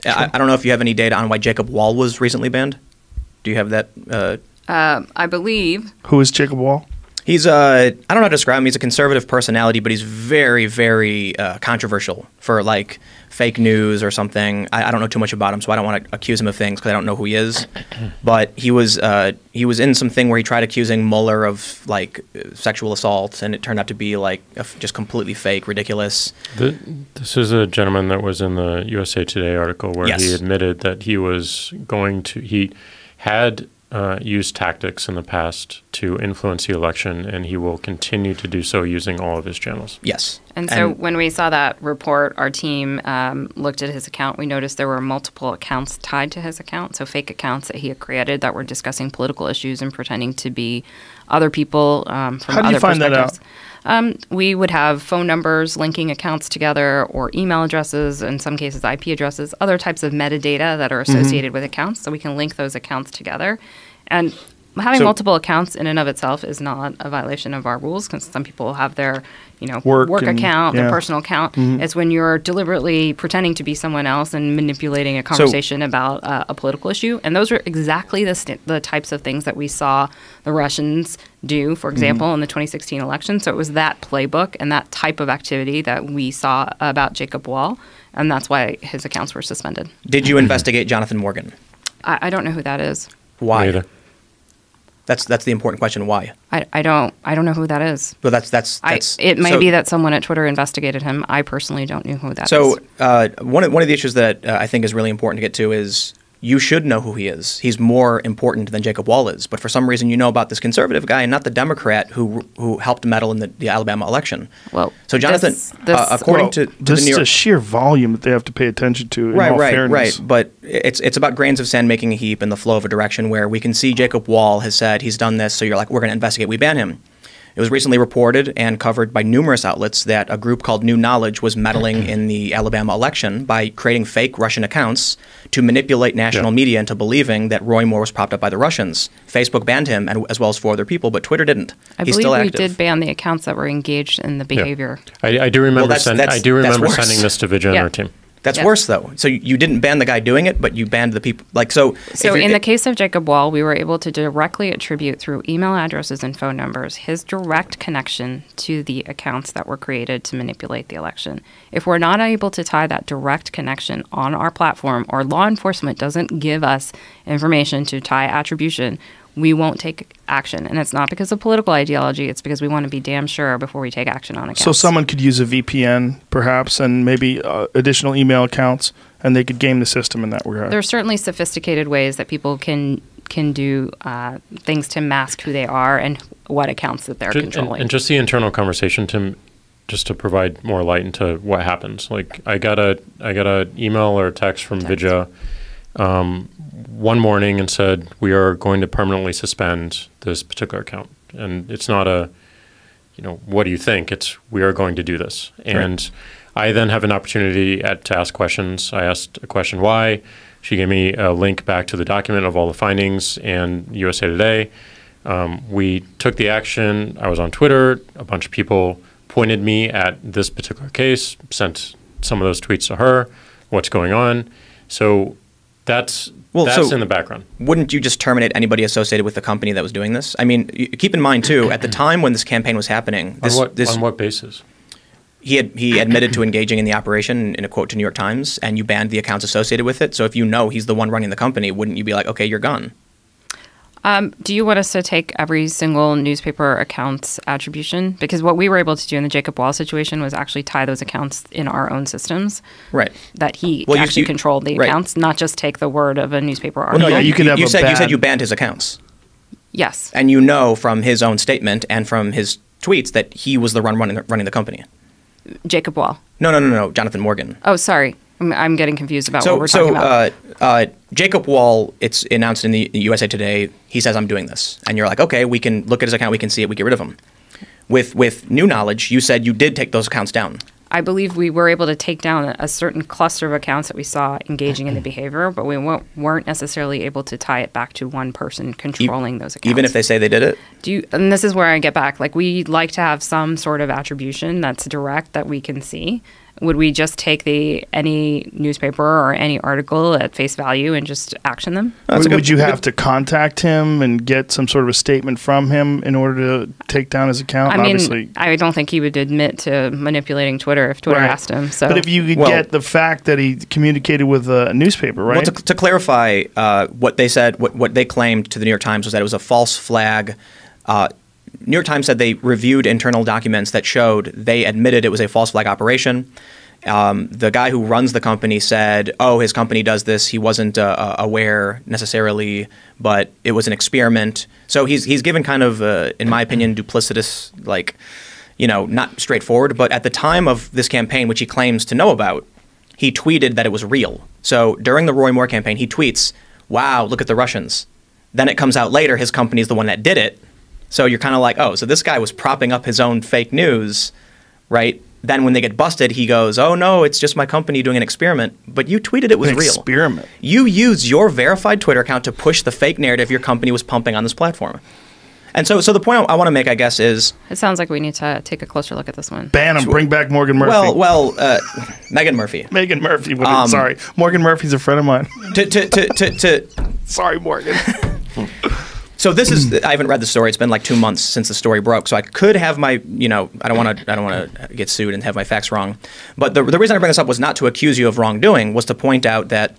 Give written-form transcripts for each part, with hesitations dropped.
I don't know if you have any data on why Jacob Wohl was recently banned. Do you have that? I believe. Who is Jacob Wohl? He's I don't know how to describe him. He's a conservative personality, but he's very, very controversial for like fake news or something. I don't know too much about him, so I don't want to accuse him of things because I don't know who he is. But he was in something where he tried accusing Mueller of like sexual assault, and it turned out to be like just completely fake, ridiculous. This is a gentleman that was in the USA Today article where he admitted that he had used tactics in the past to influence the election, and he will continue to do so using all of his channels. Yes. And so when we saw that report, our team looked at his account. We noticed there were multiple accounts tied to his account, so fake accounts that he had created that were discussing political issues and pretending to be other people from other perspectives. How do you find that out? We would have phone numbers linking accounts together, or email addresses, in some cases IP addresses, other types of metadata that are associated with accounts, so we can link those accounts together. And having multiple accounts in and of itself is not a violation of our rules, because some people have their work account, their personal account. It's when you're deliberately pretending to be someone else and manipulating a conversation about a political issue. And those are exactly the types of things that we saw the Russians do, for example, in the 2016 election. So it was that playbook and that type of activity that we saw about Jacob Wohl, and that's why his accounts were suspended. Did you investigate Jonathan Morgan? I don't know who that is. Why? Neither. That's the important question. Why? I don't know who that is. Well, that's it might be that someone at Twitter investigated him. I personally don't know who that is. So one of the issues that I think is really important to get to is you should know who he is. He's more important than Jacob Wohl is. But for some reason, you know about this conservative guy and not the Democrat who helped meddle in the Alabama election. Well, so Jonathan, according to the New York, a sheer volume that they have to pay attention to. In all fairness. Right. But it's about grains of sand making a heap in the flow of a direction where we can see Jacob Wohl has said he's done this. So you're like, we're going to investigate. We ban him. It was recently reported and covered by numerous outlets that a group called New Knowledge was meddling in the Alabama election by creating fake Russian accounts to manipulate national media into believing that Roy Moore was propped up by the Russians. Facebook banned him, as well as 4 other people, but Twitter didn't. He's still active. I believe we did ban the accounts that were engaged in the behavior. I do remember sending this to Vidya and our team. That's worse, though. So you didn't ban the guy doing it, but you banned the people. So in the case of Jacob Wohl, we were able to directly attribute through email addresses and phone numbers his direct connection to the accounts that were created to manipulate the election. If we're not able to tie that direct connection on our platform, or law enforcement doesn't give us information to tie attribution, we won't take action. And it's not because of political ideology. It's because we want to be damn sure before we take action on accounts. So someone could use a VPN, perhaps, and maybe additional email accounts, and they could game the system in that regard. There's certainly sophisticated ways that people can do things to mask who they are and what accounts that they're controlling. And just the internal conversation, Tim, just to provide more light into what happens. Like I got a email or a text from Vidya one morning and said, we are going to permanently suspend this particular account. And it's not what do you think? It's, we are going to do this. And I then have an opportunity to ask questions. I asked a question, why? She gave me a link back to the document of all the findings and USA Today. We took the action. I was on Twitter. A bunch of people pointed me at this particular case, sent some of those tweets to her, what's going on. So that's in the background. Wouldn't you just terminate anybody associated with the company that was doing this? I mean, keep in mind, too, at the time when this campaign was happening. On what basis? He admitted to engaging in the operation in a quote to New York Times, and you banned the accounts associated with it. So if you know he's the one running the company, wouldn't you be like, okay, you're gone? Do you want us to take every single newspaper account's attribution? Because what we were able to do in the Jacob Wohl situation was actually tie those accounts in our own systems. Right. That he actually controlled the accounts, not just take the word of a newspaper article. Well, no, you said you banned his accounts. Yes. And you know from his own statement and from his tweets that he was the running the company. Jacob Wohl. No, Jonathan Morgan. Oh, sorry. I'm getting confused about what we're talking about. Jacob Wohl, it's announced in the USA Today, he says, I'm doing this. And you're like, okay, we can look at his account, we can see it, we get rid of him. With New Knowledge, you said you did take those accounts down. I believe we were able to take down a certain cluster of accounts that we saw engaging in the behavior, but we weren't necessarily able to tie it back to one person controlling those accounts. Even if they say they did it? And this is where I get back. Like, we like to have some sort of attribution that's direct that we can see. would we just take any newspaper or any article at face value and just action them? Would you have to contact him and get some sort of a statement from him in order to take down his account? I mean, Obviously, I don't think he would admit to manipulating Twitter if Twitter asked him. So, but if you could get the fact that he communicated with a newspaper, right? Well, to clarify, what they said, what they claimed to the New York Times was that it was a false flag. New York Times said they reviewed internal documents that showed they admitted it was a false flag operation. The guy who runs the company said, oh, his company does this. He wasn't aware necessarily, but it was an experiment. So he's given kind of, in my opinion, duplicitous, like, not straightforward. But at the time of this campaign, which he claims to know about, he tweeted that it was real. So during the Roy Moore campaign, he tweets, wow, look at the Russians. Then it comes out later his company is the one that did it. So you're kind of like, oh, so this guy was propping up his own fake news, right? Then when they get busted, he goes, oh, no, it's just my company doing an experiment. But you tweeted it was real. Experiment. You used your verified Twitter account to push the fake narrative your company was pumping on this platform. And so the point I want to make, I guess, is... It sounds like we need to take a closer look at this one. Ban him. Bring back Morgan Murphy. Well, Megan Murphy. Megan Murphy. Sorry. Morgan Murphy's a friend of mine. Sorry, Morgan. So this is, I haven't read the story. It's been like 2 months since the story broke. So I could have my, I don't want to get sued and have my facts wrong. But the reason I bring this up was not to accuse you of wrongdoing, was to point out that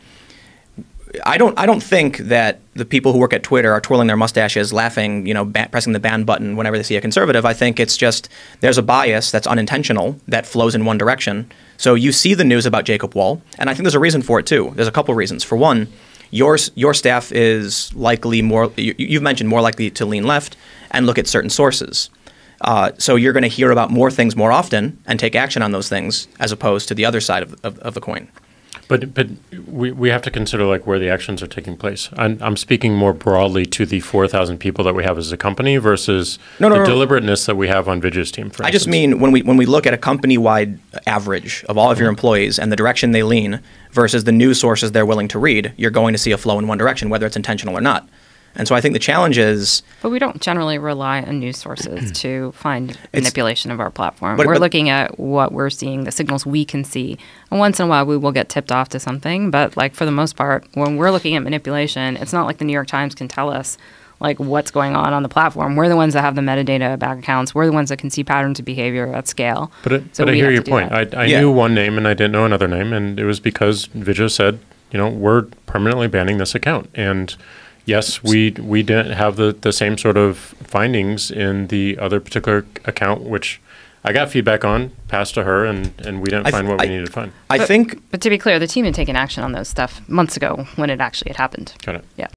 I don't think that the people who work at Twitter are twirling their mustaches, laughing, pressing the ban button whenever they see a conservative. I think it's just there's a bias that's unintentional that flows in one direction. So you see the news about Jacob Wohl, and I think there's a reason for it too. There's a couple reasons. For one, your staff is likely you've mentioned more likely to lean left and look at certain sources. So you're going to hear about more things more often and take action on those things as opposed to the other side of the coin. But we have to consider like where the actions are taking place. I'm speaking more broadly to the 4,000 people that we have as a company versus the deliberateness that we have on Vidya's team. For instance. I just mean when we look at a company-wide average of all of your employees and the direction they lean versus the news sources they're willing to read, you're going to see a flow in one direction, whether it's intentional or not. And so I think the challenge is... But we don't generally rely on news sources to find manipulation of our platform. We're looking at what we're seeing, the signals we can see. And once in a while, we will get tipped off to something. But like for the most part, when we're looking at manipulation, it's not like the New York Times can tell us like what's going on the platform. We're the ones that have the metadata about accounts. We're the ones that can see patterns of behavior at scale. But I hear your point. I knew one name and I didn't know another name. And it was because Vidya said, we're permanently banning this account. And... yes, we didn't have the same sort of findings in the other particular account, which I got feedback on, passed to her, and we didn't find what we needed to find. But to be clear, the team had taken action on those stuff months ago when it actually had happened. Got it. Yeah.